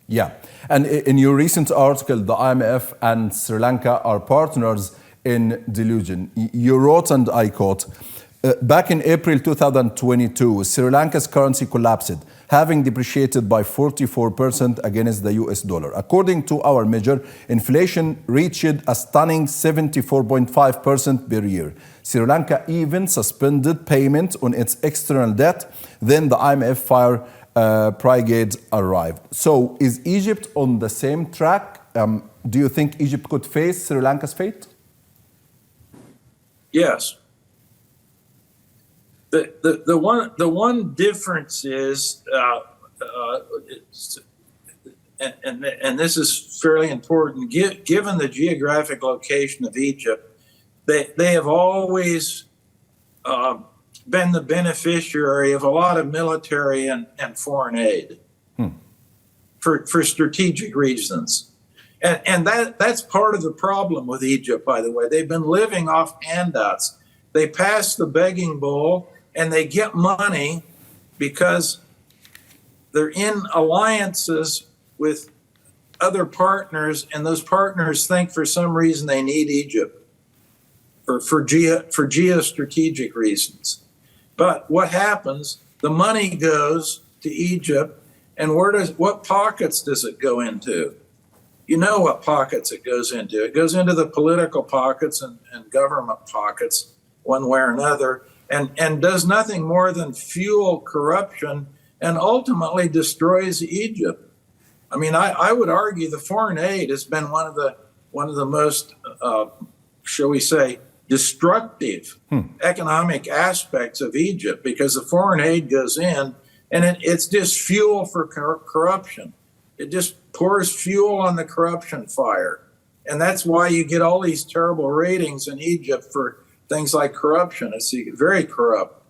Yeah. And in your recent article, the IMF and Sri Lanka are partners in delusion. You wrote, and I quote, back in April 2022, Sri Lanka's currency collapsed, having depreciated by 44% against the US dollar. According to our measure, inflation reached a stunning 74.5% per year. Sri Lanka even suspended payment on its external debt. Then the IMF fire brigade arrived. So is Egypt on the same track? Do you think Egypt could face Sri Lanka's fate? Yes. The one difference is, and this is fairly important, given the geographic location of Egypt, they have always been the beneficiary of a lot of military and foreign aid for strategic reasons. And that's part of the problem with Egypt, by the way. They've been living off handouts. They pass the begging bowl and they get money because they're in alliances with other partners, and those partners think for some reason they need Egypt for geostrategic reasons. But what happens, the money goes to Egypt, and what pockets does it go into? You know what pockets it goes into. It goes into the political pockets and government pockets, one way or another, and does nothing more than fuel corruption and ultimately destroys Egypt. I mean, I would argue the foreign aid has been one of the most, shall we say, destructive economic aspects of Egypt, because the foreign aid goes in and it's just fuel for corruption. It just pours fuel on the corruption fire. And that's why you get all these terrible ratings in Egypt for things like corruption. It's very corrupt.